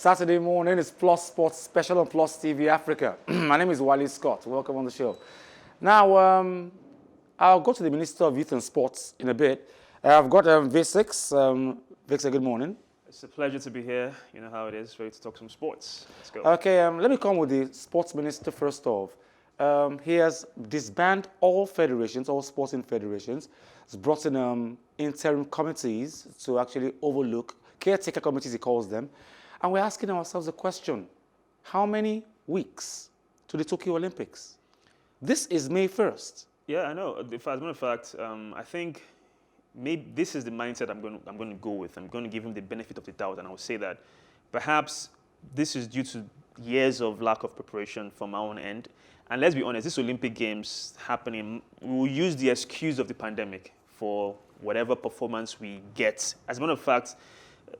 Saturday morning is Plus Sports Special on Plus TV Africa. My name is Wally Scott. Welcome on the show. Now, I'll go to the Minister of Youth and Sports in a bit. I've got V6. Victor, good morning. It's a pleasure to be here. You know how it is, ready to talk some sports. Let's go. Okay, let me come with the Sports Minister first off. He has disbanded all federations, all sporting federations. He's brought in interim committees to actually overlook, caretaker committees he calls them. And we're asking ourselves the question, how many weeks to the Tokyo Olympics? This is May 1st. Yeah, I know. As a matter of fact, I think maybe this is the mindset I'm going to go with. I'm going to give him the benefit of the doubt, and I will say that perhaps this is due to years of lack of preparation from our own end. And let's be honest, this Olympic Games happening, we will use the excuse of the pandemic for whatever performance we get. As a matter of fact,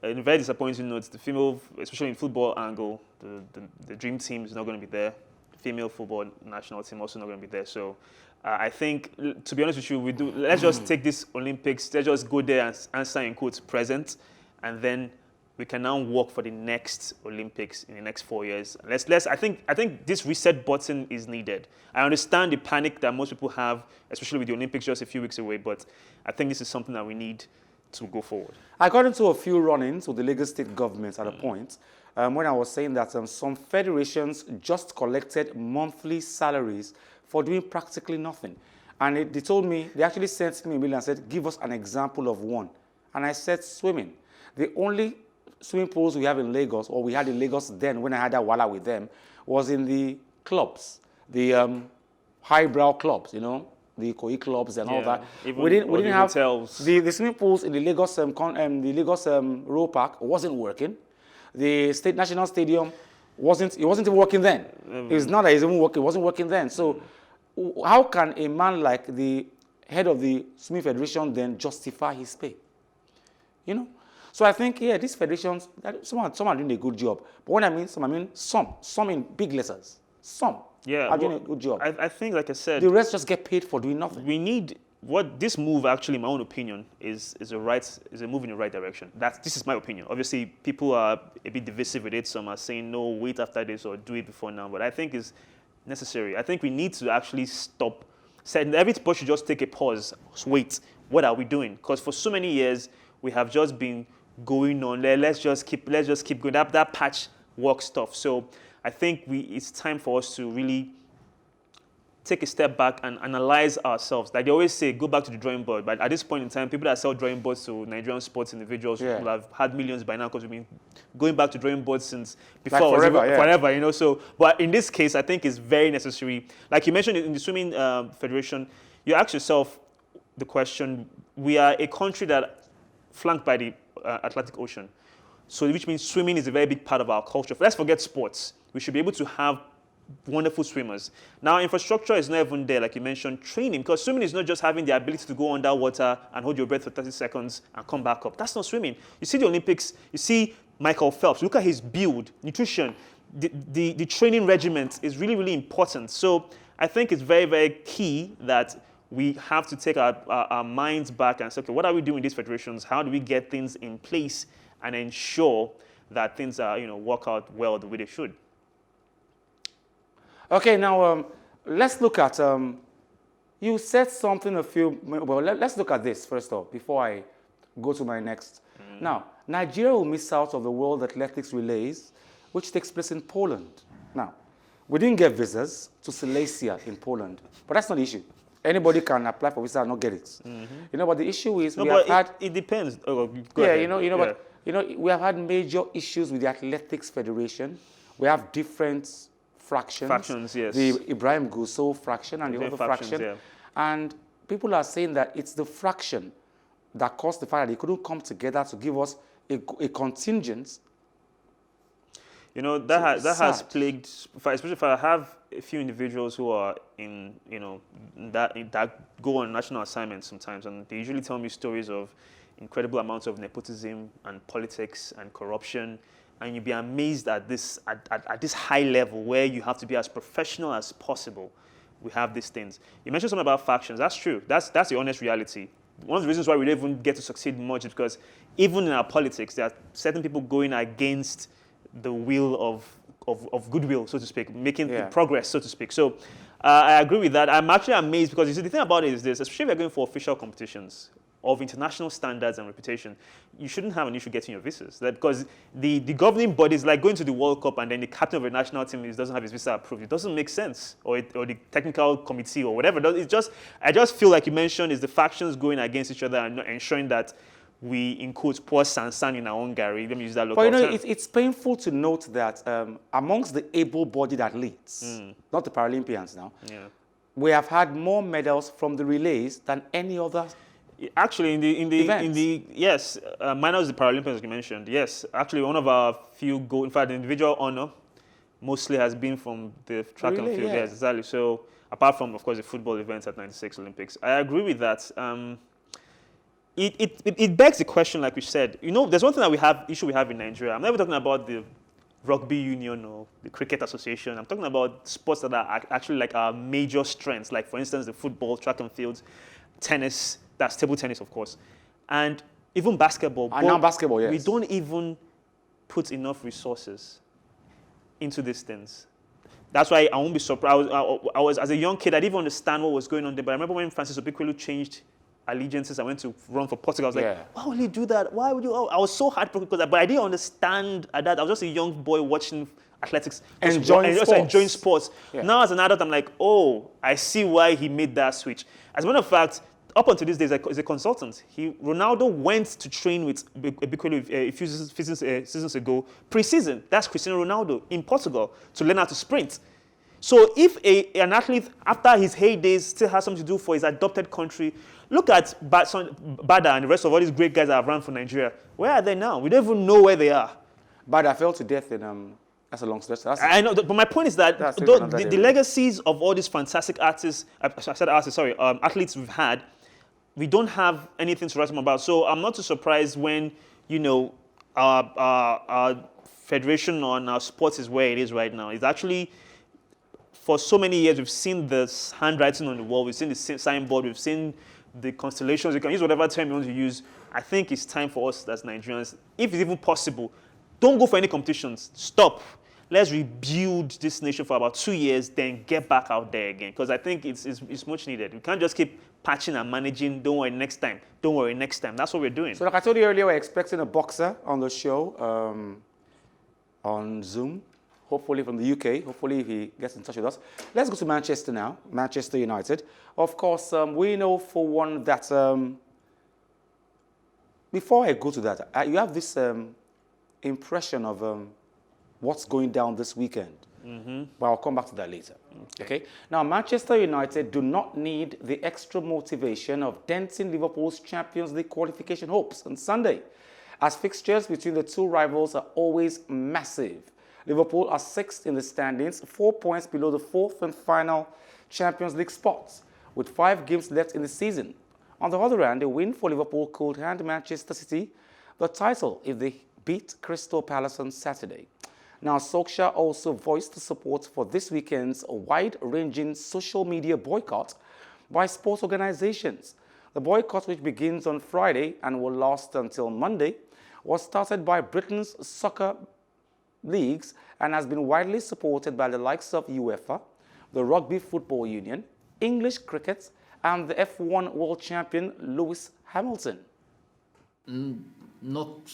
in a very disappointing note, the female, especially in football angle, the dream team is not going to be there. The female football national team also not going to be there. So I think, to be honest with you, let's just take this Olympics, let's just go there and answer in quotes present, and then we can now work for the next Olympics in the next 4 years. I think this reset button is needed. I understand the panic that most people have, especially with the Olympics just a few weeks away, but I think this is something that we need to go forward. I got into a few run-ins with the Lagos state government at a point when I was saying that some federations just collected monthly salaries for doing practically nothing. And they told me, they actually sent me a mail and said, give us an example of one. And I said, swimming. The only swimming pools we have in Lagos, or we had in Lagos then when I had that wala with them, was in the clubs, the highbrow clubs, you know, the Koi clubs and all that. We didn't have hotels. The swimming pools in the Lagos Row Park wasn't working. The State National Stadium wasn't even working then. It's not that it isn't working, it wasn't working then. So how can a man like the head of the Swimming Federation then justify his pay? You know? So I think, yeah, these federations, some are doing a good job. But when I mean some in big letters. Some are doing a good job. I think, like I said, the rest just get paid for doing nothing. We need, what this move actually, in my own opinion, is a move in the right direction. This is my opinion. Obviously, people are a bit divisive with it. Some are saying, no, wait after this or do it before now. But I think it's necessary. I think we need to actually stop. Everybody should just take a pause. Wait, what are we doing? Because for so many years, we have just been going on there. Let's just keep going. That patch work stuff. So I think it's time for us to really take a step back and analyze ourselves. Like they always say, go back to the drawing board. But at this point in time, people that sell drawing boards to Nigerian sports individuals will have had millions by now because we've been going back to drawing boards since before. Like forever, you know. So, but in this case, I think it's very necessary. Like you mentioned in the swimming federation, you ask yourself the question, we are a country that flanked by the Atlantic Ocean. So which means swimming is a very big part of our culture. Let's forget sports. We should be able to have wonderful swimmers. Now, infrastructure is not even there, like you mentioned, training, because swimming is not just having the ability to go underwater and hold your breath for 30 seconds and come back up. That's not swimming. You see the Olympics, you see Michael Phelps, look at his build, nutrition, the training regiment is really, really important. So I think it's very, very key that we have to take our minds back and say, okay, what are we doing in these federations? How do we get things in place and ensure that things are, work out well the way they should? Okay, now let's look at, you said something let's look at this first off before I go to my next. Now, Nigeria will miss out of the World Athletics Relays, which takes place in Poland. Now, we didn't get visas to Silesia in Poland, but that's not the issue. Anybody can apply for visa and not get it. But the issue is it depends. Oh, go ahead. We have had major issues with the Athletics Federation. We have different fractions, yes. The Ibrahim Gusso fraction and the other fraction. Yeah. And people are saying that it's the fraction that caused the fact that they couldn't come together to give us a contingent. That has plagued, especially if I have a few individuals who are that go on national assignments sometimes, and they usually tell me stories of incredible amounts of nepotism and politics and corruption. And you'd be amazed at this high level where you have to be as professional as possible. We have these things. You mentioned something about factions. That's true. That's the honest reality. One of the reasons why we don't even get to succeed much is because even in our politics, there are certain people going against the wheel of goodwill, so to speak, making progress, so to speak. So I agree with that. I'm actually amazed because you see, the thing about it is this, especially if you're going for official competitions of international standards and reputation, you shouldn't have an issue getting your visas. Because the governing bodies, like going to the World Cup and then the captain of a national team doesn't have his visa approved, it doesn't make sense. Or the technical committee or whatever. I just feel like you mentioned is the factions going against each other and not ensuring that we, in quotes, pour Sansan in our own Gary. Let me use that local term. It's painful to note that amongst the able-bodied athletes, not the Paralympians now, we have had more medals from the relays than any other. Actually, yes, minus the Paralympics you mentioned. Yes, actually, one of our few gold. In fact, the individual honor mostly has been from the track and field. Yes, exactly. So apart from, of course, the football events at '96 Olympics, I agree with that. It begs the question, like we said. There's one thing that we have in Nigeria. I'm never talking about the rugby union or the cricket association. I'm talking about sports that are actually like our major strengths, like for instance the football, track and field, tennis. That's table tennis, of course, and even basketball. And now basketball, yes. We don't even put enough resources into these things. That's why I won't be surprised. I was as a young kid, I didn't even understand what was going on there. But I remember when Francis Obikwelu changed allegiances, I went to run for Portugal. I was like, why would you do that? Why would you? I was so heartbroken because, but I didn't understand that. I was just a young boy watching athletics, enjoying sports. Yeah. Now as an adult, I'm like, oh, I see why he made that switch. As a matter of fact, up until these days, as a consultant, Ronaldo went to train with Obikwelu a few seasons ago, pre-season. That's Cristiano Ronaldo in Portugal to learn how to sprint. So if an athlete, after his heydays, still has something to do for his adopted country, look at Bada and the rest of all these great guys that have run for Nigeria. Where are they now? We don't even know where they are. Bada fell to death in... That's a long stretch. I know, but my point is that the legacies of all these fantastic athletes we've had, we don't have anything to write them about. So I'm not too surprised when, our federation on our sports is where it is right now. It's actually, for so many years, we've seen the handwriting on the wall. We've seen the signboard. We've seen the constellations. You can use whatever term you want to use. I think it's time for us as Nigerians, if it's even possible, don't go for any competitions. Stop. Let's rebuild this nation for about 2 years, then get back out there again. Because I think it's much needed. We can't just keep patching and managing. Don't worry, next time. Don't worry, next time. That's what we're doing. So like I told you earlier, we're expecting a boxer on the show on Zoom, hopefully from the UK. Hopefully if he gets in touch with us. Let's go to Manchester now, Manchester United. Of course, we know for one that, before I go to that, you have this impression of what's going down this weekend. But I'll come back to that later. Okay. Now, Manchester United do not need the extra motivation of denting Liverpool's Champions League qualification hopes on Sunday, as fixtures between the two rivals are always massive. Liverpool are 6th in the standings, 4 points below the 4th and final Champions League spots, with 5 games left in the season. On the other hand, a win for Liverpool could hand Manchester City the title if they beat Crystal Palace on Saturday. Now, Solskjaer also voiced support for this weekend's wide-ranging social media boycott by sports organizations. The boycott, which begins on Friday and will last until Monday, was started by Britain's soccer leagues and has been widely supported by the likes of UEFA, the Rugby Football Union, English cricket, and the F1 world champion Lewis Hamilton.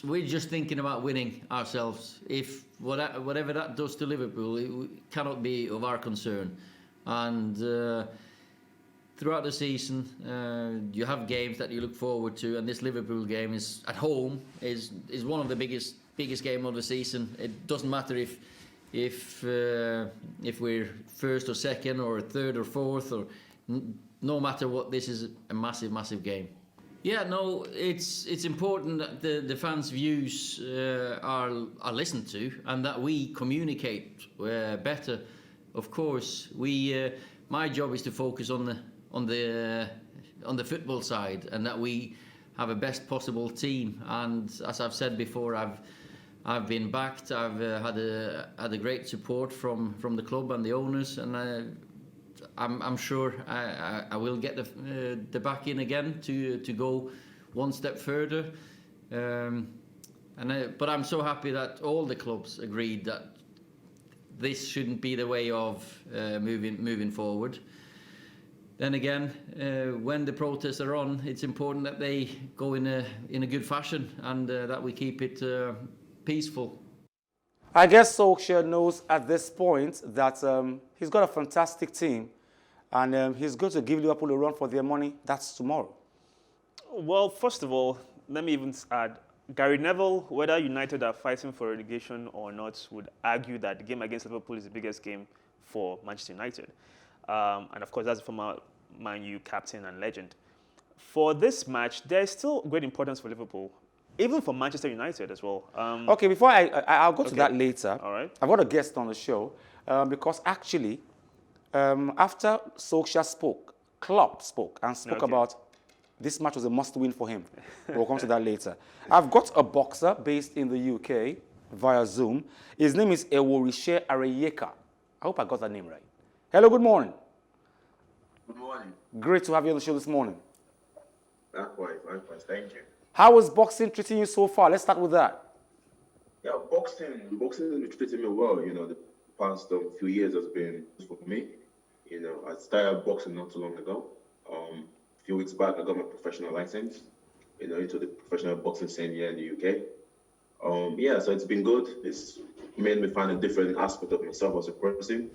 We're just thinking about winning ourselves. If whatever that does to Liverpool, it cannot be of our concern. And throughout the season, you have games that you look forward to, and this Liverpool game is at home is one of the biggest game of the season. It doesn't matter if we're first or second or third or fourth, or no matter what, this is a massive game. Yeah, no, it's important that the fans' views are listened to and that we communicate better. Of course, my job is to focus on the football side and that we have a best possible team. And as I've said before, I've been backed. I've had a great support from the club and the owners, and I'm sure I will get the back in again to go one step further. But I'm so happy that all the clubs agreed that this shouldn't be the way of moving forward. Then again, when the protests are on, it's important that they go in a good fashion and that we keep it peaceful. I guess Solskjaer knows at this point that he's got a fantastic team and he's going to give Liverpool a run for their money. That's tomorrow. Well, first of all, let me even add, Gary Neville, whether United are fighting for relegation or not, would argue that the game against Liverpool is the biggest game for Manchester United. And of course, that's the former Man U captain and legend. For this match, there's still great importance for Liverpool, even for Manchester United as well. Okay, before I'll go to that later. All right. I've got a guest on the show because actually, after Solskjaer spoke, Klopp spoke and spoke about this match was a must-win for him. We'll come to that later. I've got a boxer based in the UK via Zoom. His name is Eworise Areyeka. I hope I got that name right. Hello, good morning. Good morning. Great to have you on the show this morning. Likewise, thank you. How is boxing treating you so far? Let's start with that. Yeah, boxing has been treating me well. You know, the past few years has been for me. You know, I started boxing not too long ago. A few weeks back, I got my professional license. You know, into the professional boxing scene here in the UK. Yeah, so it's been good. It's made me find a different aspect of myself as a person.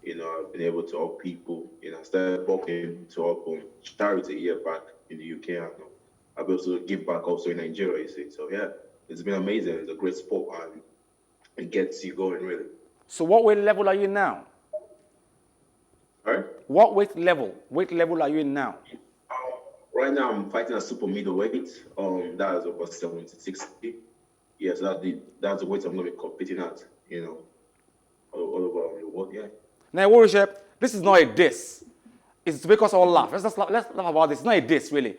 You know, I've been able to help people. You know, I started boxing to help charity here back in the UK. And I've been able to give back also in Nigeria, you see. So, yeah, it's been amazing. It's a great sport and it gets you going, really. So what weight level are you in now? Right? What weight level are you in now? Right now, I'm fighting at super middleweight. That is about 76. Yeah, so that's the weight I'm going to be competing at, you know, all over the world, yeah. Now, Eworise, this is not a diss. It's to make us all laugh. Let's laugh about this. It's not a diss, really.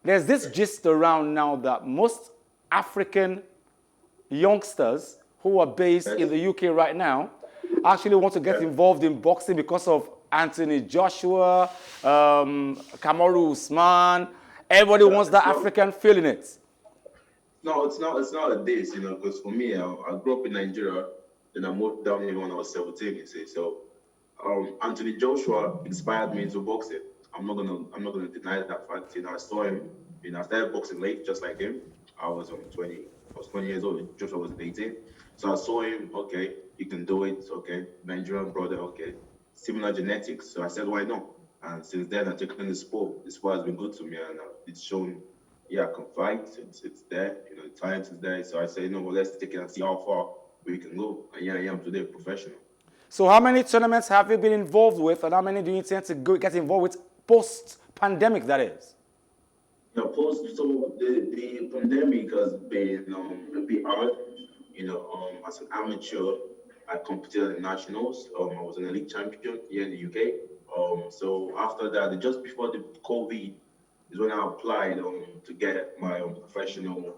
There's this gist around now that most African youngsters who are based in the UK right now actually want to get involved in boxing because of Anthony Joshua, Kamaru Usman. Everybody wants that African feel in it. No, it's not a diss, you know, because for me, I grew up in Nigeria, then I moved down here when I was 17, you see. So Anthony Joshua inspired me into boxing. I'm not gonna deny that fact. You know, I saw him. You know, I started boxing late, just like him. I was 20 years old. And Joshua was 18. So I saw him. Okay, you can do it. Okay, Nigerian brother. Okay, similar genetics. So I said, why not? And since then, I've taken the sport. The sport has been good to me, and it's shown. Yeah, I can fight. It's there. You know, the talent is there. So I say, well, let's take it and see how far we can go. And yeah, I am today a professional. So how many tournaments have you been involved with, and how many do you intend to get involved with post-pandemic, that is? Yeah, so the pandemic has been a bit hard. You know, as an amateur, I competed at the nationals. I was an elite champion here in the UK. So after that, just before the COVID, is when I applied to get my professional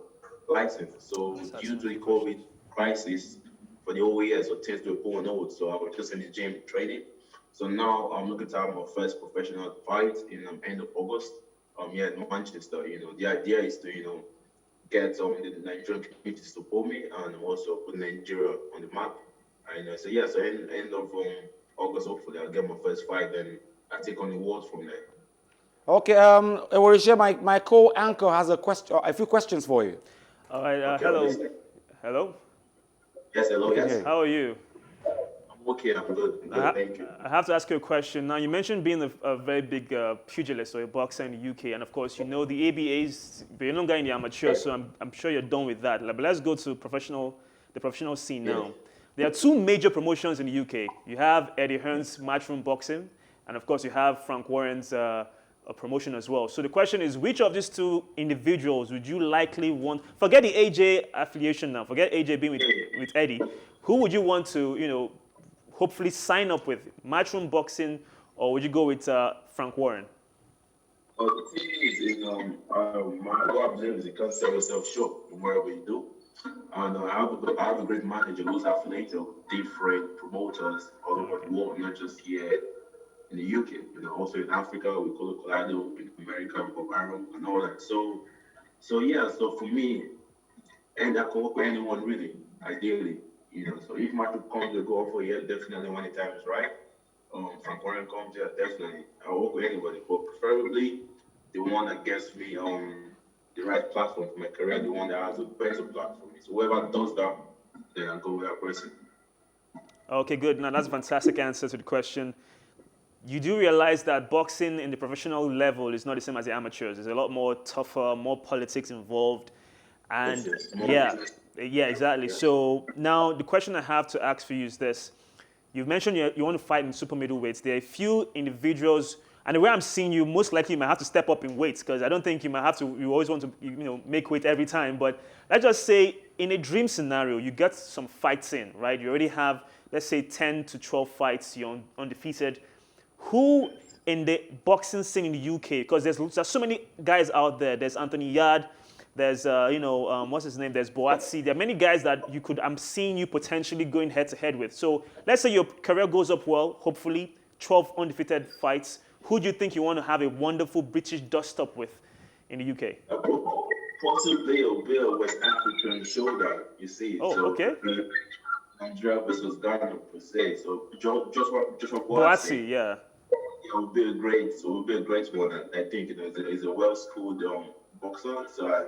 license. So due to the COVID crisis, for the whole year, so things were going on. So I was just in the gym training. So now I'm looking to have my first professional fight in end of August. Here in Manchester. You know, the idea is to get the Nigerian community to support me and also put Nigeria on the map. And so end of August, hopefully I'll get my first fight and I take on the world from there. Okay, Eworise, my co-anchor has a few questions for you. All right, Okay, hello. Hello? Yes, hello, yes. How are you? I'm okay, I'm good. Thank you. I have to ask you a question. Now, you mentioned being a very big pugilist or a boxer in the UK, and of course, you know the ABAs, but you're no longer in the amateur, so I'm sure you're done with that. But let's go to the professional scene now. There are two major promotions in the UK. You have Eddie Hearn's Matchroom Boxing, and of course, you have Frank Warren's promotion as well. So the question is, which of these two individuals would you likely want? Forget the AJ affiliation now. Forget AJ being with Eddie. Who would you want to, hopefully sign up with? Matchroom Boxing, or would you go with Frank Warren? The thing is, what I've learned is you can't sell yourself short in wherever you do. And I have a great manager who's affiliated with different promoters all over the world, not just here in the UK. Also in Africa, we call it Colorado, in America, we call Ireland, and all that. So for me, And I can work with anyone really, ideally. So if Matthew comes to go for here, definitely when the time is right. From Korean comes here, definitely. I'll work with anybody, but preferably the one that gets me the right platform for my career, the one that has a better platform. So whoever does that, then I'll go with that person. Okay, good. Now, that's a fantastic answer to the question. You do realize that boxing in the professional level is not the same as the amateurs. There's a lot more tougher, more politics involved. And Yes, yeah, yes. yeah, exactly. Yeah. So now the question I have to ask for you is this. You've mentioned you want to fight in super middleweights. There are a few individuals, and the way I'm seeing you, most likely you might have to step up in weights because I don't think you might have to, you always want to make weight every time. But let's just say in a dream scenario, you get some fights in, right? You already have, let's say, 10 to 12 fights, you're undefeated. Who in the boxing scene in the UK, because there's so many guys out there. There's Anthony Yard, there's what's his name? There's Boatsi. There are many guys that I'm seeing you potentially going head to head with. So let's say your career goes up well, hopefully 12 undefeated fights. Who do you think you want to have a wonderful British dust up with in the UK? Possibly a Bill West African shoulder, you see. Oh, so okay. Nigeria versus Ghana per se. So Joshua Boatsi, yeah. It would be a great, one. I think he's a well-schooled boxer, so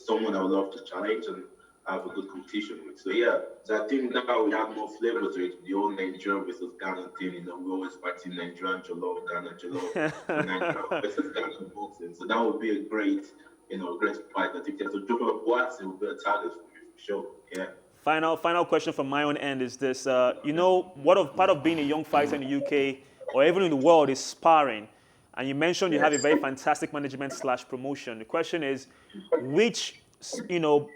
someone I would love to challenge and have a good competition with. So yeah, so I think now we have more flavor to it. The old Nigeria versus Ghana thing, we always fighting Nigeria and Jollof, Ghana Jollof, Nigeria versus Ghana boxing. So that would be a great, great fight. I think so. Joshua Boatsi would be a target for me for sure. Yeah. Final question from my own end is this: part of being a young fighter in the UK or even in the world is sparring. And you mentioned you have a very fantastic management / promotion. The question is, which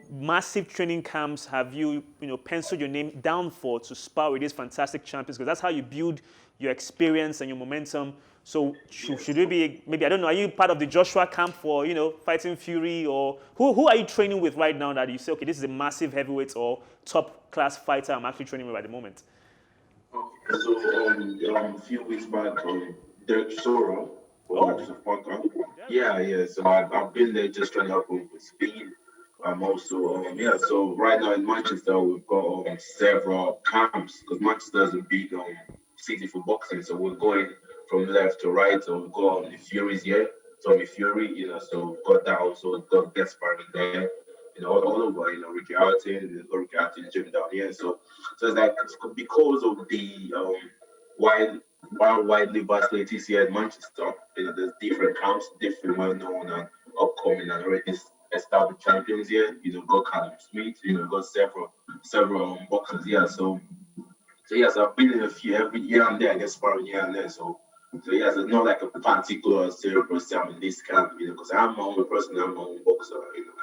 massive training camps have you penciled your name down for to spar with these fantastic champions? Because that's how you build your experience and your momentum. So should it be maybe, I don't know, are you part of the Joshua camp for fighting Fury, or who are you training with right now that you say, okay, this is a massive heavyweight or top class fighter I'm actually training with at the moment? So a few weeks back, Derek Sora Yeah. So I've been there just trying to help him with speed. I'm also So right now in Manchester, we've got several camps because Manchester is a big city for boxing. So we're going from left to right. So we've got the Furies here. Tommy Fury, so we've got that also. We've got guest sparring there. All over, Ricky Artin, gym down here. So it's like because of the wide, widely vacillated here in Manchester, there's different camps, different well-known and upcoming and already established champions here. Got Callum Smith, got several boxers here. So yes, I've been in a few every year and there, I guess sparring here and there. So yes, it's not like a particular cerebral I'm in this camp, because I'm my own person, I'm my own boxer,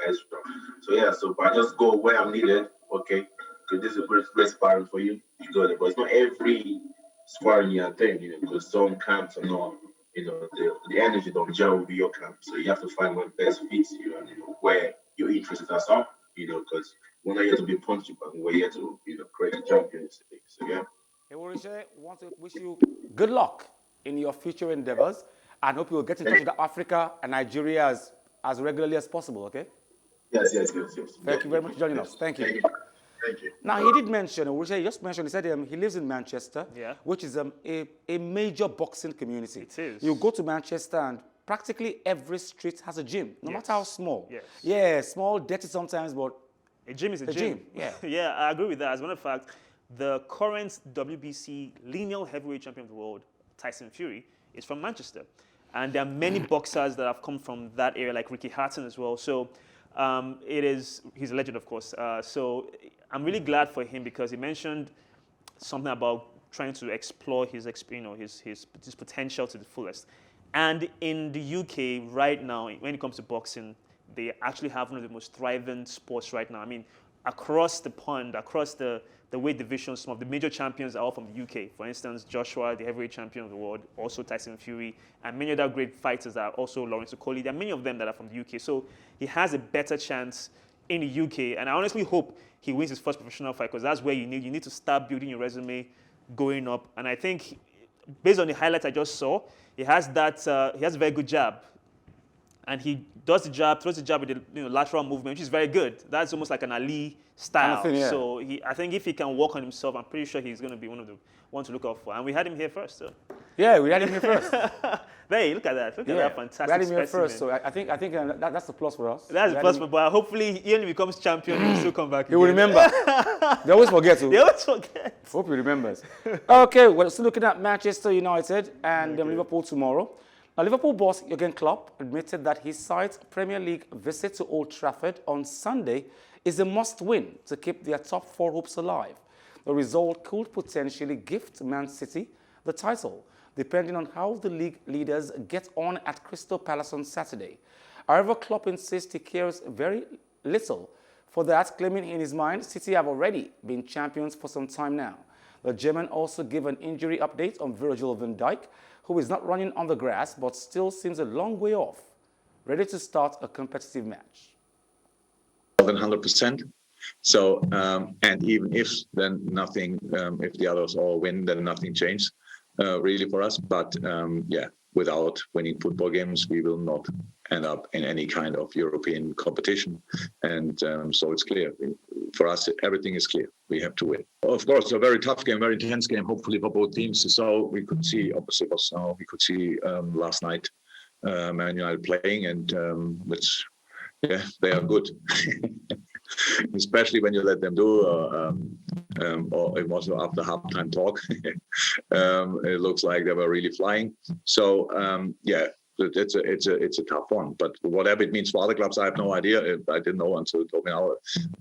extra. So yeah, but I just go where I'm needed. Okay, because this is a great sparring for you, you got it. But it's not every sparring you attend, because some camps are not, the energy don't gel with your camp. So you have to find what best fits you and where your interests are some, because we're not here to be punchy, but we're here to, create a champions. So yeah. Hey, Orishe, want to wish you good luck in your future endeavors, and hope you will get in touch with Africa and Nigeria as regularly as possible, okay? Yes. Thank you very much for joining us. Thank you. Thank you. Now, he did mention, Orishe just mentioned, he said he lives in Manchester, which is a major boxing community. It is. You go to Manchester and practically every street has a gym, no matter how small. Yes. Yeah, small, dirty sometimes, but a gym is a gym. Yeah. Yeah, I agree with that. As a matter of fact, the current WBC lineal heavyweight champion of the world, Tyson Fury, is from Manchester. And there are many boxers that have come from that area, like Ricky Hatton as well. So he's a legend, of course. So I'm really glad for him because he mentioned something about trying to explore his potential to the fullest. And in the UK right now, when it comes to boxing, they actually have one of the most thriving sports right now. I mean, across the pond, across the weight divisions, some of the major champions are all from the UK. For instance, Joshua, the heavyweight champion of the world, also Tyson Fury, and many other great fighters are also Lawrence Okoli. There are many of them that are from the UK. So he has a better chance in the UK. And I honestly hope he wins his first professional fight because that's where you need to start building your resume going up. And I think based on the highlights I just saw, he has a very good jab. and he does the jab, throws the jab with the lateral movement, which is very good. That's almost like an Ali style. Kind of thing, yeah. So I think if he can work on himself, I'm pretty sure he's going to be one of the ones to look out for. And we had him here first, so. Yeah, we had him here first. Hey, look at that! Look at that fantastic we had him here specimen. first, so I think that's a plus for us. That's a plus, but hopefully he only becomes champion, he'll still come back. He will remember. They always forget. They always forget. Hope he remembers. Okay, we're still looking at Manchester United and Liverpool tomorrow. Now, Liverpool boss Jurgen Klopp admitted that his side's Premier League visit to Old Trafford on Sunday is a must-win to keep their top four hopes alive. The result could potentially gift Man City the title, depending on how the league leaders get on at Crystal Palace on Saturday. However, Klopp insists he cares very little for that, claiming in his mind City have already been champions for some time now. The German also gave an injury update on Virgil van Dijk, who is not running on the grass but still seems a long way off, ready to start a competitive match. More than 100%. So, and even if then nothing, if the others all win, then nothing changes really for us. But yeah, without winning football games, we will not end up in any kind of European competition. And so it's clear. For us, everything is clear. We have to win. Of course, a very tough game, very intense game, hopefully for both teams. So we could see, obviously, we could see last night Man United playing, and which, yeah, they are good. Especially when you let them do, or it was after halftime talk, it looks like they were really flying. So yeah, it's a tough one. But whatever it means for other clubs, I have no idea. I didn't know until you told me now.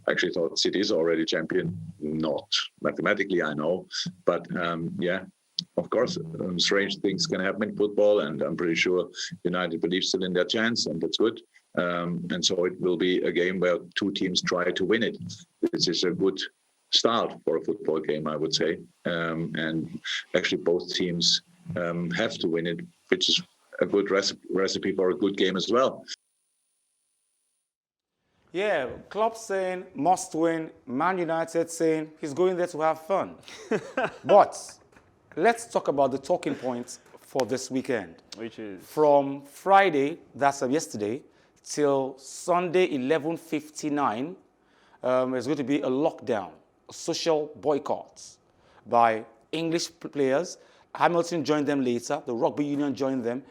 I actually thought City is already champion. Not mathematically, I know, but yeah. Of course, strange things can happen in football, and I'm pretty sure United believes still in their chance, and that's good. And so it will be a game where two teams try to win it. This is a good start for a football game, I would say. And actually, both teams have to win it, which is a good recipe for a good game as well. Yeah, Klopp saying must win, Man United saying he's going there to have fun. But let's talk about the talking points for this weekend. Which is? From Friday, that's yesterday, till Sunday 11:59, there's going to be a lockdown, social boycotts by English players. Hamilton joined them later. The rugby union joined them.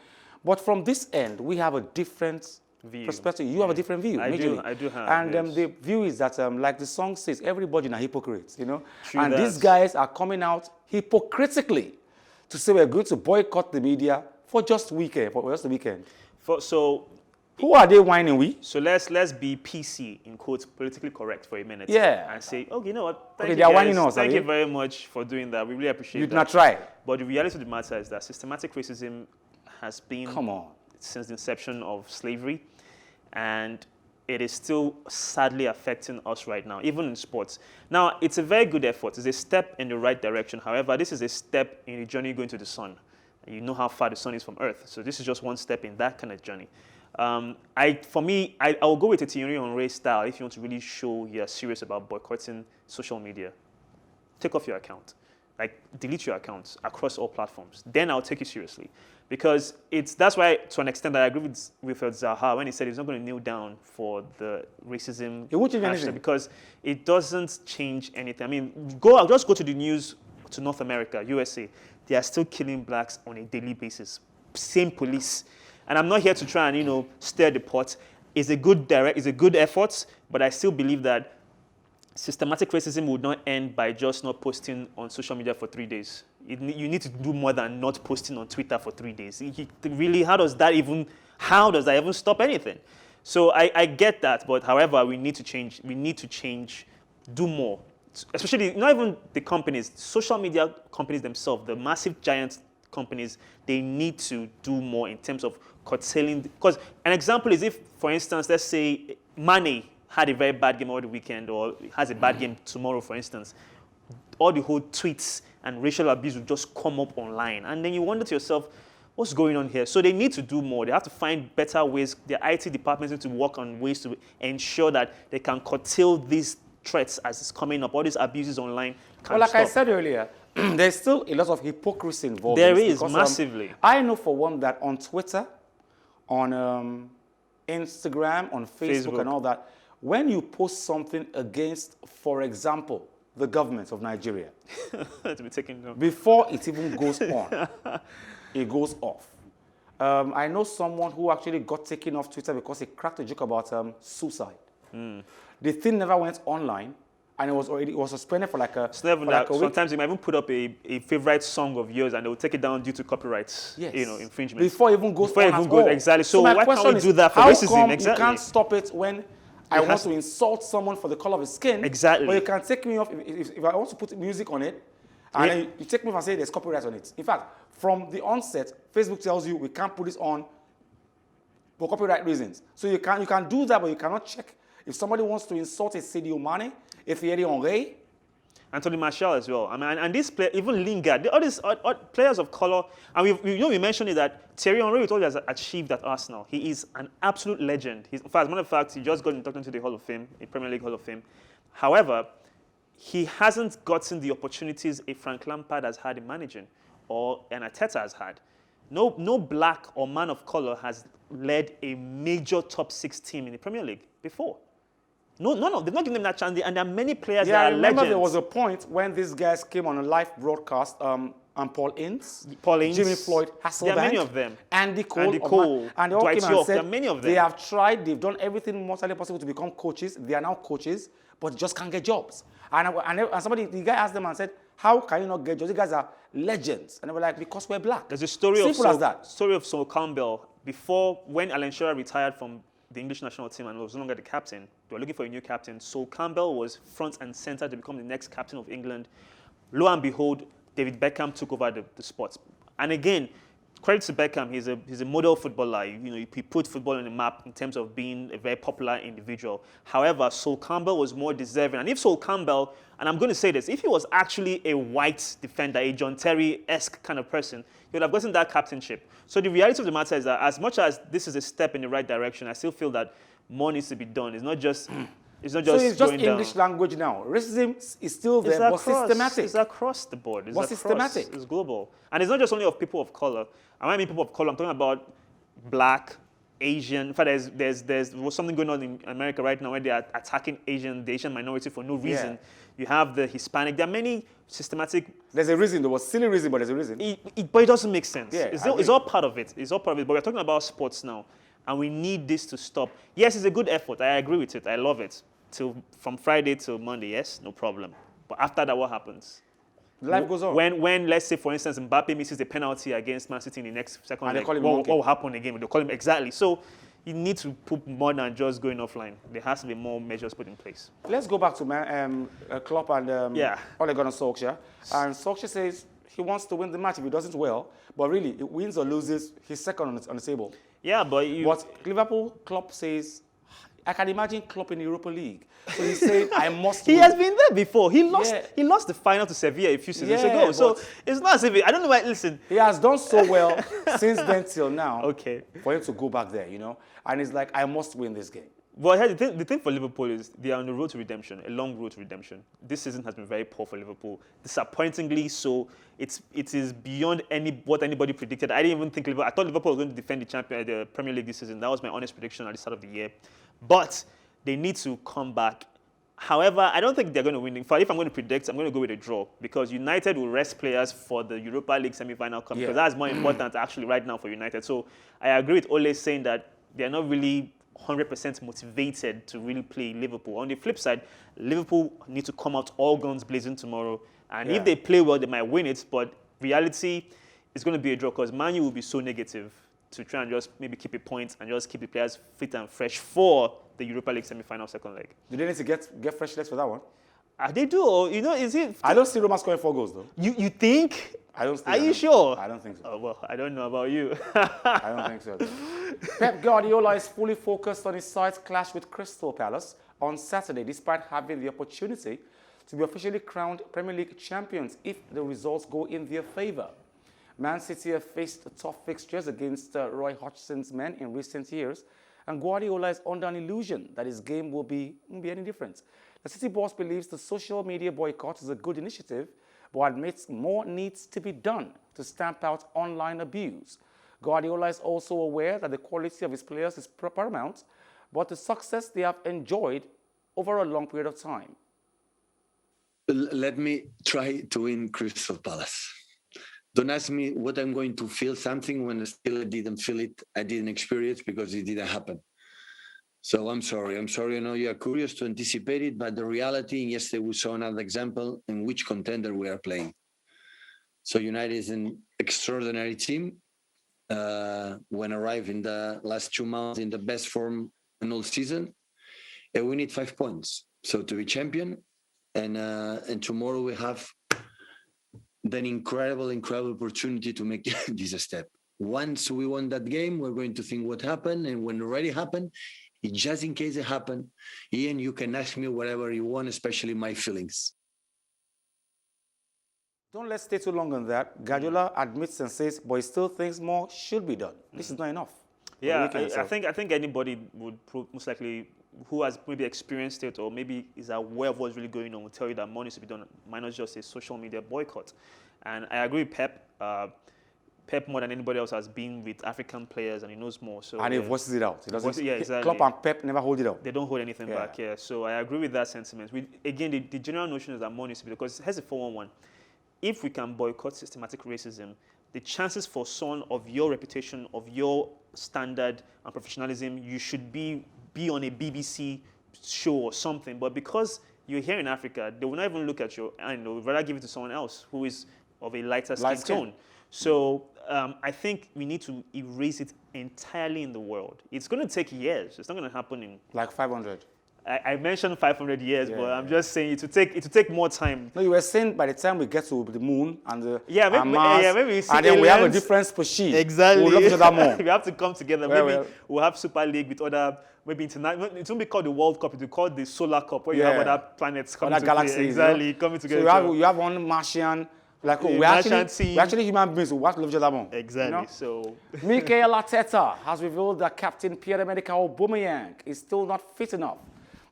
But from this end, we have a different perspective. You have a different view. I do have. And yes. the view is that, like the song says, everybody is a hypocrite, you know. True and that. These guys are coming out hypocritically to say we're going to boycott the media for just the weekend. So who are they whining we? So let's be PC, in quotes, politically correct for a minute. Yeah. And say, okay, you know what? Okay, they are whining us. Thank you very much for doing that. We really appreciate You that. did not try. But the reality of the matter is that systematic racism has been since the inception of slavery, and it is still sadly affecting us right now, even in sports. Now, it's a very good effort. It's a step in the right direction. However, this is a step in a journey going to the sun. You know how far the sun is from Earth. So this is just one step in that kind of journey. I'll go with a Thierry Henry style if you want to really show you're serious about boycotting social media. Take off your account. Like, delete your accounts across all platforms. Then I'll take you seriously. Because that's why, to an extent, I agree with Zaha when he said he's not going to kneel down for the racism. It won't change anything. Because it doesn't change anything. I mean, just go to the news to North America, USA. They are still killing blacks on a daily basis. Same police. And I'm not here to try and, stir the pot. It's a good effort, but I still believe that systematic racism would not end by just not posting on social media for 3 days. You need to do more than not posting on Twitter for 3 days. Really, how does that even stop anything? So I get that, but however, we need to change. We need to change, do more. Especially, not even the companies, social media companies themselves, the massive giant companies, they need to do more in terms of curtailing. Because an example is if, for instance, let's say Mane had a very bad game over the weekend, or has a bad game tomorrow, for instance, all the whole tweets and racial abuse will just come up online. And then you wonder to yourself, what's going on here? So they need to do more. They have to find better ways. The IT departments need to work on ways to ensure that they can curtail these threats as it's coming up. All these abuses online can like stop. I said earlier, there's still a lot of hypocrisy involved. There in this is, because, massively. I know for one that on Twitter, on Instagram, on Facebook, and all that, when you post something against, for example, the government of Nigeria, to be taken down. before it even goes on, it goes off. I know someone who actually got taken off Twitter because he cracked a joke about suicide. The thing never went online, and it was suspended for like a, It's never for that. like a week. Sometimes you might even put up a favorite song of yours and they will take it down due to copyrights, Yes. infringement. Before it even goes Before on it even at goes, all. exactly. So my why can't question we is, do that for how racism? come Exactly. you can't stop it when I want has to insult someone for the color of his skin? Exactly. But you can take me off if I want to put music on it, and then you take me off and say there's copyright on it. In fact, from the onset, Facebook tells you we can't put this on for copyright reasons. So you can do that, but you cannot check if somebody wants to insult a Sadio Mane, a Thierry Henry. Anthony Martial as well. I mean, and these players, even Lingard, all these players of color, and we mentioned it that Thierry Henry with all he has achieved at Arsenal, he is an absolute legend. In fact, as a matter of fact, he just got inducted into the Hall of Fame, the Premier League Hall of Fame. However, he hasn't gotten the opportunities a Frank Lampard has had in managing, or an Arteta has had. No black or man of color has led a major top 6 team in the Premier League before. No, they've not given them that chance, and there are many players that I are remember legends. there was a point when these guys came on a live broadcast, and Paul Ince, Jimmy Floyd Hasselbank, there are many of them. Andy Cole, and they all Dwight came and York, said there are many of them. they have tried, they've done everything morally possible to become coaches. They are now coaches, but just can't get jobs. And the guy asked them and said, how can you not get jobs? You guys are legends. And they were like, because we're black. There's a story Simple as that. Story of Sol Campbell before, when Alan Shearer retired from the English national team and was no longer the captain. They were looking for a new captain. Sol Campbell was front and center to become the next captain of England. Lo and behold, David Beckham took over the spot. And again, credit to Beckham, he's a model footballer. He put football on the map in terms of being a very popular individual. However, Sol Campbell was more deserving. And if Sol Campbell, and I'm going to say this, if he was actually a white defender, a John Terry-esque kind of person, he would have gotten that captainship. So the reality of the matter is that as much as this is a step in the right direction, I still feel that more needs to be done. It's not just So it's just going English down. language now. Racism is still there, It's but systematic. It's across the board. It's But systematic. It's global. And it's not just only of people of color. And when I mean people of color, I'm talking about black, Asian. In fact, there was something going on in America right now where they are attacking the Asian minority for no reason. Yeah. You have the Hispanic. There are many systematic. There's a reason. There was silly reason, but there's a reason. But it doesn't make sense. Yeah, It's all part of it. It's all part of it. But we're talking about sports now. And we need this to stop. Yes, it's a good effort. I agree with it. I love it. From Friday till Monday, yes, no problem. But after that, what happens? Life goes on. When let's say, for instance, Mbappe misses the penalty against Man City in the next second And they leg, call him what monkey. will happen again? They'll call him exactly. So you need to put more than just going offline. There has to be more measures put in place. Let's go back to Klopp and Ole Gunnar Solskjaer. And Solskjaer says he wants to win the match if he doesn't well. But really, it wins or loses, he's second on the table. Yeah, but Liverpool, Klopp says, I can imagine Klopp in the Europa League. So he's saying, I must he win. has been there before. He lost. Yeah. He lost the final to Sevilla a few seasons Yeah, ago. So but- it's not as if I don't know why. Listen. He has done so well since then till now. Okay. For him to go back there, And he's like, I must win this game. But the thing for Liverpool is they are on the road to redemption, a long road to redemption. This season has been very poor for Liverpool, disappointingly so. It is beyond what anybody predicted. I didn't even think I thought Liverpool was going to defend the Premier League this season. That was my honest prediction at the start of the year. But they need to come back. However, I don't think they're going to win. In fact, if I'm going to predict, I'm going to go with a draw because United will rest players for the Europa League semi-final come because that's more important actually right now for United. So I agree with Ole saying that they're not really 100% motivated to really play Liverpool. On the flip side, Liverpool need to come out all guns blazing tomorrow. And if they play well, they might win it. But reality, it's going to be a draw because Man U will be so negative to try and just maybe keep a point and just keep the players fit and fresh for the Europa League semi-final second leg. Do they need to get fresh legs for that one? They do. Is it? I don't see Roma scoring 4 goals, though. You think? I don't think Are you sure? I don't think so. Oh, well, I don't know about you. I don't think so. Pep Guardiola is fully focused on his side's clash with Crystal Palace on Saturday, despite having the opportunity to be officially crowned Premier League champions if the results go in their favour. Man City have faced tough fixtures against Roy Hodgson's men in recent years, and Guardiola is under an illusion that his game won't be any different. The City boss believes the social media boycott is a good initiative, but admits more needs to be done to stamp out online abuse. Guardiola is also aware that the quality of his players is paramount, but the success they have enjoyed over a long period of time. Let me try to win Crystal Palace. Don't ask me what I'm going to feel something when still I didn't feel it, I didn't experience because it didn't happen. So I'm sorry. I know you are curious to anticipate it, but the reality, yesterday we saw another example in which contender we are playing. So United is an extraordinary team. When arrived in the last 2 months in the best form in all season, and we need 5 points. So to be champion, and tomorrow we have an incredible opportunity to make this a step. Once we won that game, we're going to think what happened, and when it already happened, just in case it happened, Ian, you can ask me whatever you want, especially my feelings. Don't let's stay too long on that. Guardiola admits and says, but he still thinks more should be done. This is not enough. Yeah, I think anybody would most likely who has maybe experienced it or maybe is aware of what's really going on will tell you that more needs to be done, minus just a social media boycott. And I agree with Pep. Pep, more than anybody else, has been with African players and he knows more. So and he voices it out. He doesn't. Yeah, exactly. Klopp and Pep never hold it out. They don't hold anything back. Yeah. So I agree with that sentiment. Again, the general notion is that more needs to be, because here's a 4-1-1. If we can boycott systematic racism, the chances for someone of your reputation, of your standard and professionalism, you should be on a BBC show or something. But because you're here in Africa, they will not even look at you and they will rather give it to someone else who is of a lighter skin tone. So I think we need to erase it entirely in the world. It's going to take years. It's not going to happen in... Like 500. I mentioned 500 years, but I'm just saying it to take more time. No, you were saying by the time we get to the moon and the and Mars, maybe we see and then aliens. we have a different species. Exactly. We'll love each other more. We have to come together. We'll have Super League with other, maybe international. It won't be called the World Cup. It will be called the Solar Cup, where you have other planets coming other together. galaxies, Exactly, coming together. So you have one Martian. Like we're actually human beings who want to love each other more. Exactly. You know? So Mikel Arteta has revealed that captain Pierre-Emerick Aubameyang is still not fit enough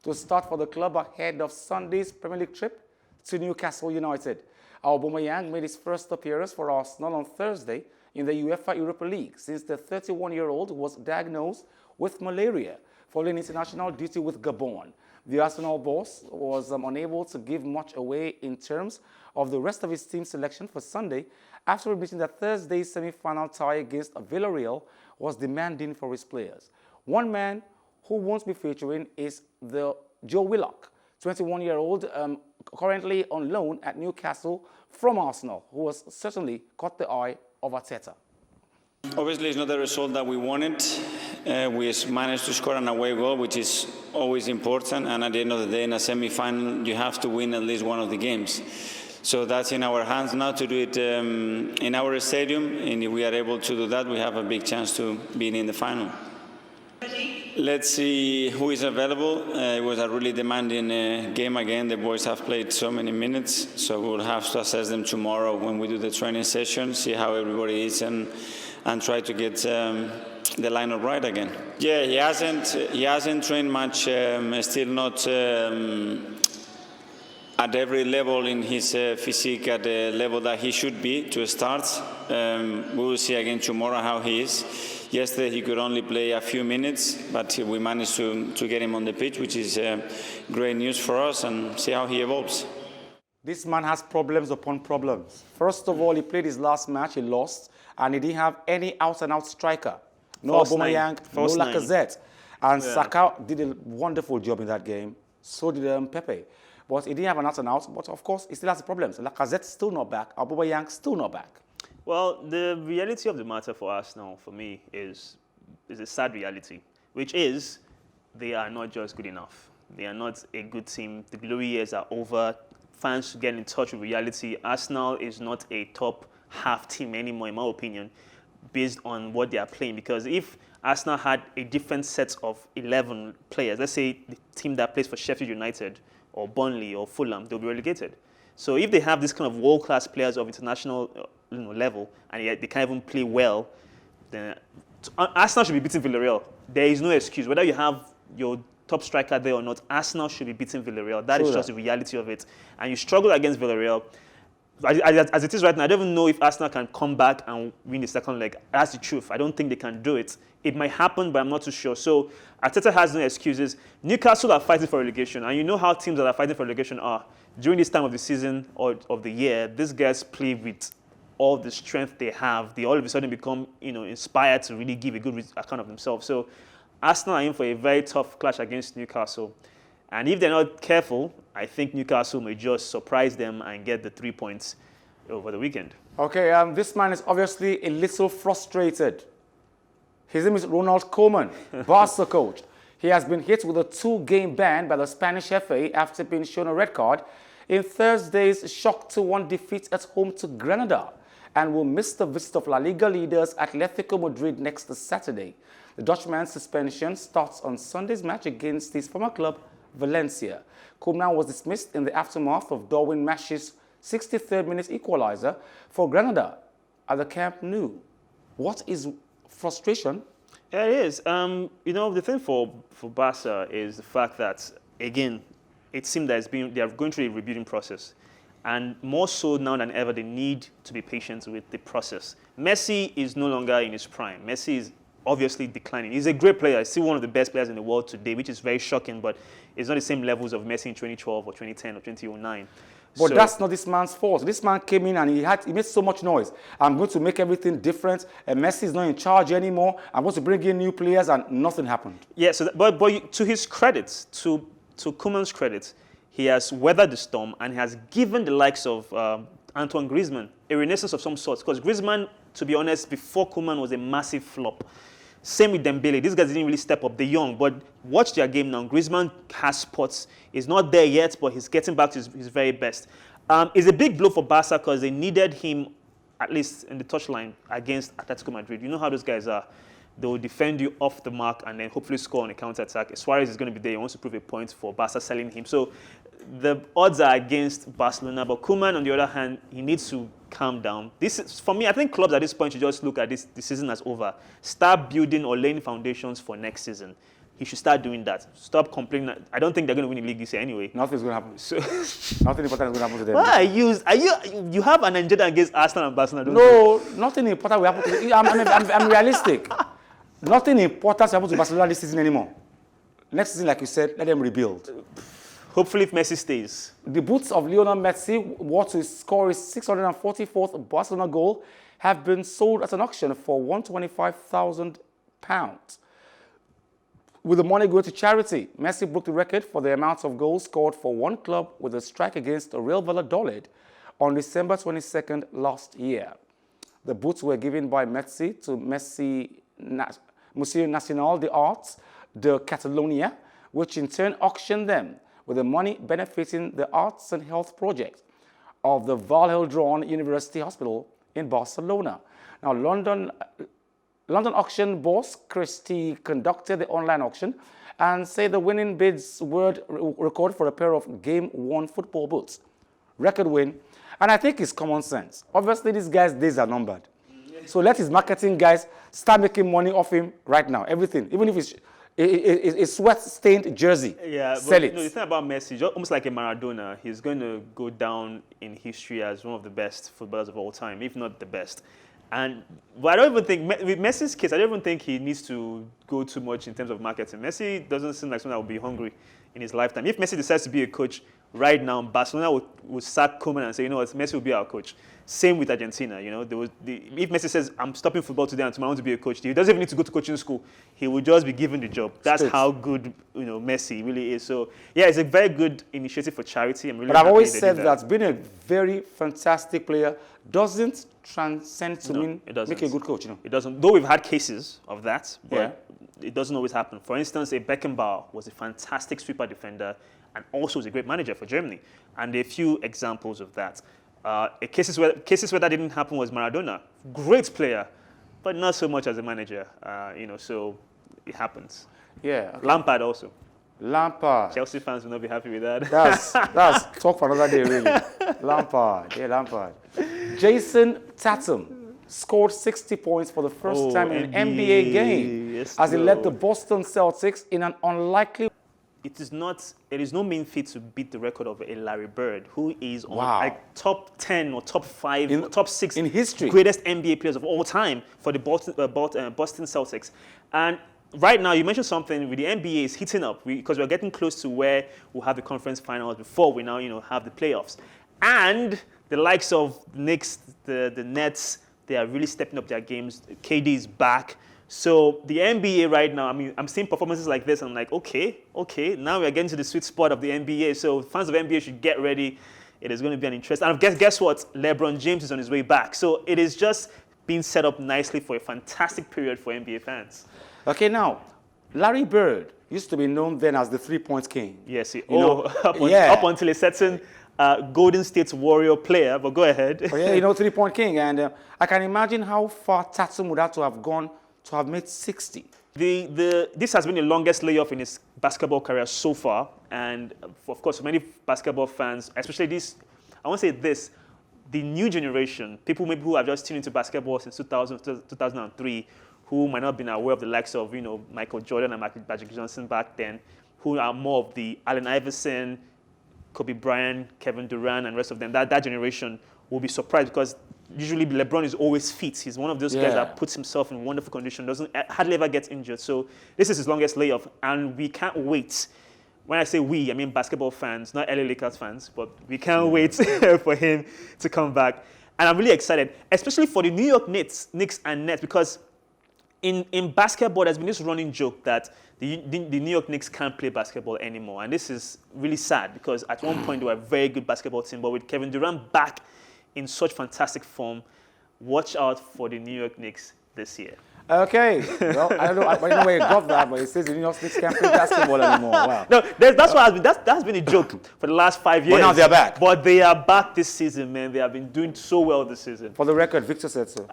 to start for the club ahead of Sunday's Premier League trip to Newcastle United. Aubameyang made his first appearance for Arsenal on Thursday in the UEFA Europa League since the 31-year-old was diagnosed with malaria following international duty with Gabon. The Arsenal boss was unable to give much away in terms of the rest of his team selection for Sunday after admitting that Thursday's semi-final tie against Villarreal was demanding for his players. One man who won't be featuring is the Joe Willock, 21-year-old, currently on loan at Newcastle from Arsenal, who has certainly caught the eye of Arteta. Obviously, it's not the result that we wanted. We managed to score an away goal, which is always important. And at the end of the day, in a semi-final, you have to win at least one of the games. So that's in our hands now to do it in our stadium. And if we are able to do that, we have a big chance to be in the final. Let's see who is available. It was a really demanding game again. The boys have played so many minutes, so we'll have to assess them tomorrow when we do the training session, see how everybody is, and try to get the lineup right again. Yeah, he hasn't trained much. Still not at every level in his physique at the level that he should be to start. We will see again tomorrow how he is. Yesterday he could only play a few minutes, but we managed to get him on the pitch, which is great news for us, and see how he evolves. This man has problems upon problems. First of all, he played his last match, he lost, and he didn't have any out-and-out striker. No Aubameyang, no Lacazette. And Saka did a wonderful job in that game. So did Pepe. But he didn't have an out-and-out, but of course, he still has problems. Lacazette's still not back, Aubameyang still not back. Well, the reality of the matter for us now, for me, is a sad reality, which is they are not just good enough. They are not a good team. The glory years are over. Fans should get in touch with reality. Arsenal is not a top half team anymore, in my opinion, based on what they are playing. Because if Arsenal had a different set of 11 players, let's say the team that plays for Sheffield United or Burnley or Fulham, they'll be relegated. So if they have this kind of world-class players of international level and yet they can't even play well, then Arsenal should be beating Villarreal. There is no excuse. Whether you have your top striker there or not, Arsenal should be beating Villarreal. That is just the reality of it. And you struggle against Villarreal. as it is right now, I don't even know if Arsenal can come back and win the second leg. That's the truth. I don't think they can do it. It might happen, but I'm not too sure. So Arteta has no excuses. Newcastle are fighting for relegation, and you know how teams that are fighting for relegation are. During this time of the season or of the year, these guys play with all the strength they have. They all of a sudden become, inspired to really give a good account of themselves. So Arsenal are in for a very tough clash against Newcastle. And if they're not careful, I think Newcastle may just surprise them and get the 3 points over the weekend. Okay, this man is obviously a little frustrated. His name is Ronald Koeman, Barca coach. He has been hit with a 2-game ban by the Spanish FA after being shown a red card in Thursday's shock 2-1 defeat at home to Granada, and will miss the visit of La Liga leaders Atletico Madrid next Saturday. The Dutchman's suspension starts on Sunday's match against his former club, Valencia. Koeman was dismissed in the aftermath of Darwin Mash's 63rd minute equalizer for Granada at the Camp Nou. What is frustration? Yeah, it is. The thing for Barca is the fact that, again, it seems that they are going through a rebuilding process. And more so now than ever, they need to be patient with the process. Messi is no longer in his prime. Messi is obviously declining. He's a great player. He's still one of the best players in the world today, which is very shocking, but it's not the same levels of Messi in 2012 or 2010 or 2009. But that's not this man's fault. This man came in and he made so much noise. I'm going to make everything different. And Messi is not in charge anymore. I'm going to bring in new players, and nothing happened. Yeah, but to his credit, to Koeman's credit, he has weathered the storm and has given the likes of Antoine Griezmann a renaissance of some sort. Because Griezmann, to be honest, before Koeman was a massive flop. Same with Dembele. These guys didn't really step up. They're young, but watch their game now. Griezmann has spots. He's not there yet, but he's getting back to his very best. It's a big blow for Barca because they needed him, at least in the touchline, against Atletico Madrid. You know how those guys are. They will defend you off the mark and then hopefully score on a counter-attack. Suarez is going to be there. He wants to prove a point for Barca selling him. So the odds are against Barcelona. But Koeman, on the other hand, he needs to calm down. This is, for me, I think clubs at this point should just look at the season as over. Start building or laying foundations for next season. He should start doing that. Stop complaining. I don't think they're going to win the league this year anyway. Nothing's going to happen. So nothing important is going to happen to them. Why you have an agenda against Arsenal and Barcelona? No, nothing important will happen to them. I'm realistic. Nothing important will happen to Barcelona this season anymore. Next season, like you said, let them rebuild. Hopefully, if Messi stays. The boots of Lionel Messi, what to score his 644th Barcelona goal, have been sold at an auction for £125,000. With the money going to charity, Messi broke the record for the amount of goals scored for one club with a strike against Real Valladolid on December 22nd last year. The boots were given by Messi to Museo Nacional de Arts de Catalonia, which in turn auctioned them, with the money benefiting the Arts and Health Project of the Valldebron University Hospital in Barcelona. Now, London auction boss Christie conducted the online auction and said the winning bids were recorded for a pair of Game 1 football boots. Record win. And I think it's common sense. Obviously, these guys' days are numbered. So let his marketing guys start making money off him right now. Everything. Even if it's a sweat-stained jersey. Yeah, sell it. The thing about Messi, almost like a Maradona, he's going to go down in history as one of the best footballers of all time, if not the best. But I don't even think, with Messi's case, I don't even think he needs to go too much in terms of marketing. Messi doesn't seem like someone that will be hungry in his lifetime. If Messi decides to be a coach right now, Barcelona would sack Koeman and say, you know what, Messi will be our coach. Same with Argentina, you know. If Messi says, I'm stopping football today and tomorrow I want to be a coach, he doesn't even need to go to coaching school. He will just be given the job. That's how good, Messi really is. So, yeah, it's a very good initiative for charity. But I've always said that being a very fantastic player doesn't transcend to make a good coach, It doesn't. Though we've had cases of that, but it doesn't always happen. For instance, a Beckenbauer was a fantastic sweeper defender and also was a great manager for Germany. And there are a few examples of that. Cases where that didn't happen was Maradona. Great player, but not so much as a manager. So it happens. Yeah. Okay. Lampard also. Lampard. Chelsea fans will not be happy with that. That's talk for another day, really. Lampard. Jason Tatum scored 60 points for the first time in an NBA game as he led the Boston Celtics in an unlikely it is no mean feat to beat the record of a Larry Bird, who is on Wow. like top 10 or top 5 or top 6 in history. greatest NBA players of all time for the Boston Celtics. And right now, you mentioned something with the NBA is heating up because we're getting close to where we'll have the conference finals before we now, have the playoffs. And the likes of Knicks, the Nets, they are really stepping up their games. KD is back. So the NBA right now, I'm seeing performances like this. And I'm like, okay, now we're getting to the sweet spot of the NBA. So fans of NBA should get ready. It is going to be an interest. And guess what? LeBron James is on his way back. So it is just being set up nicely for a fantastic period for NBA fans. Okay, now, Larry Bird used to be known then as the three-point king. Yes, up until a certain Golden State Warrior player, but go ahead. Oh, yeah, three-point king. And I can imagine how far Tatum would have to have gone to have made 60. This has been the longest layoff in his basketball career so far. And of course, for many basketball fans, especially the new generation, people maybe who have just tuned into basketball since 2000, 2003, who might not have been aware of the likes of, Michael Jordan and Magic Johnson back then, who are more of the Allen Iverson, Kobe Bryant, Kevin Durant, and the rest of them. That generation will be surprised because usually LeBron is always fit. He's one of those guys that puts himself in wonderful condition, hardly ever gets injured. So this is his longest layoff, and we can't wait. When I say we, I mean basketball fans, not LA Lakers fans, but we can't wait for him to come back. And I'm really excited, especially for the New York Knicks and Nets, because in basketball, there's been this running joke that the New York Knicks can't play basketball anymore. And this is really sad because at one point they were a very good basketball team, but with Kevin Durant back in such fantastic form, watch out for the New York Knicks this year. Okay. Well, I don't know where you got that, but it says the New York Knicks can't play basketball anymore. Wow. No, that's been a joke for the last 5 years. But now they're back. But they are back this season, man. They have been doing so well this season. For the record, Victor said so.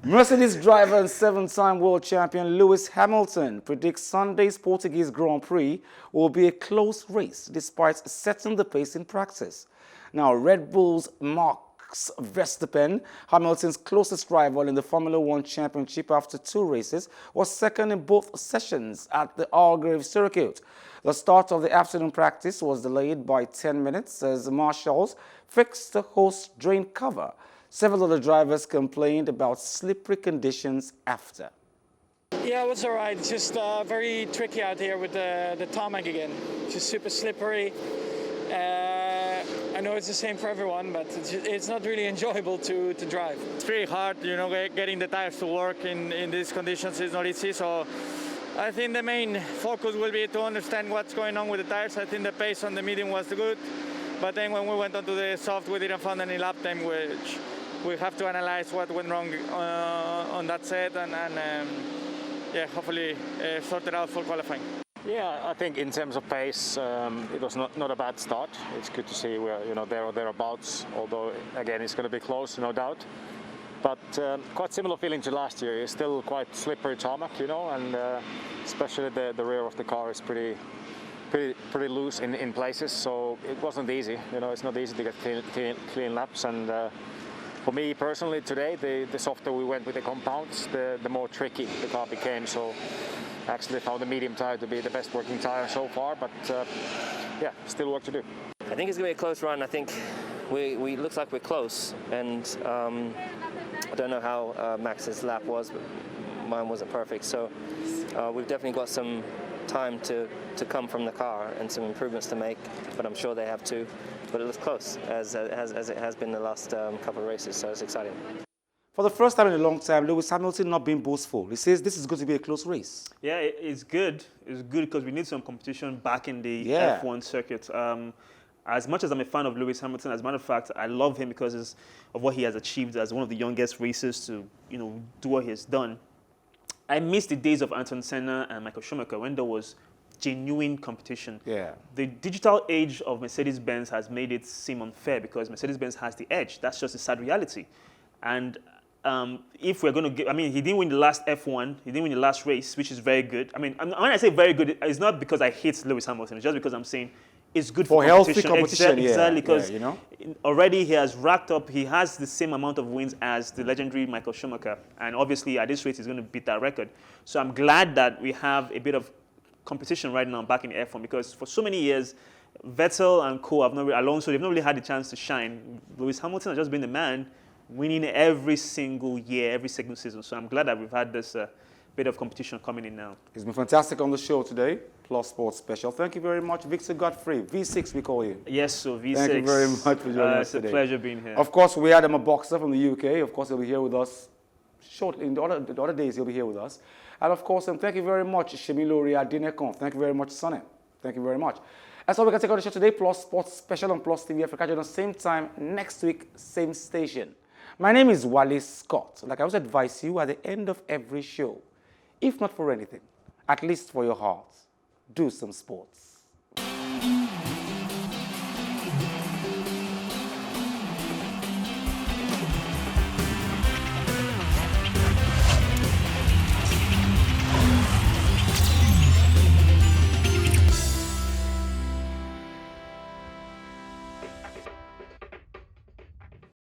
Mercedes driver and 7-time world champion Lewis Hamilton predicts Sunday's Portuguese Grand Prix will be a close race despite setting the pace in practice. Now, Red Bull's Max Verstappen, Hamilton's closest rival in the Formula One Championship after 2 races, was second in both sessions at the Algarve circuit. The start of the afternoon practice was delayed by 10 minutes as the marshals fixed the hose drain cover. Several other drivers complained about slippery conditions after. Yeah, it was all right. It's just very tricky out here with the tarmac again. It's just super slippery. I know it's the same for everyone, but it's not really enjoyable to drive. It's pretty hard, getting the tires to work in these conditions is not easy. So I think the main focus will be to understand what's going on with the tires. I think the pace on the medium was good, but then when we went onto the soft, we didn't find any lap time, which we have to analyze what went wrong on that set and hopefully sort it out for qualifying. Yeah, I think in terms of pace, it was not a bad start. It's good to see we're there or thereabouts. Although again, it's going to be close, no doubt. But quite similar feeling to last year. It's still quite slippery tarmac, and especially the rear of the car is pretty loose in places. So it wasn't easy. It's not easy to get clean laps. And for me personally today, the softer we went with the compounds, the more tricky the car became. So actually found the medium tire to be the best working tire so far, but still work to do. I think it's going to be a close run. I think we looks like we're close, and I don't know how Max's lap was, but mine wasn't perfect. So we've definitely got some time to come from the car and some improvements to make, but I'm sure they have too. But it looks close, as it has been the last couple of races, so it's exciting. For the first time in a long time, Lewis Hamilton not being boastful. He says this is going to be a close race. Yeah, it's good. It's good because we need some competition back in the F1 circuit. As much as I'm a fan of Lewis Hamilton, as a matter of fact, I love him because of what he has achieved as one of the youngest racers to do what he has done. I miss the days of Ayrton Senna and Michael Schumacher when there was genuine competition. Yeah. The digital age of Mercedes-Benz has made it seem unfair because Mercedes-Benz has the edge. That's just a sad reality. And if we're going to get, he didn't win the last F1, he didn't win the last race, which is very good. When I say very good, it's not because I hate Lewis Hamilton, it's just because I'm saying it's good for healthy competition. Exactly, because already he has racked up, he has the same amount of wins as the legendary Michael Schumacher. And obviously at this rate, he's going to beat that record. So I'm glad that we have a bit of competition right now back in F1 because for so many years, Vettel and Alonso, they've not really had the chance to shine. Lewis Hamilton has just been the man winning every single year, every single season. So I'm glad that we've had this bit of competition coming in now. It's been fantastic on the show today, Plus Sports Special. Thank you very much, Victor Godfrey. V6 we call you. Yes, so V6. Thank you very much for joining us today. It's a pleasure being here. Of course, we had him a boxer from the UK. Of course, he'll be here with us shortly. In the other days, he'll be here with us. And of course, thank you very much, Shemilori Adinekon. Thank you very much, Sonny. Thank you very much. That's all we can take on the show today. Plus Sports Special on Plus TV Africa. Join us same time next week, same station. My name is Wale Scott. Like I always advise you at the end of every show, if not for anything, at least for your heart, do some sports.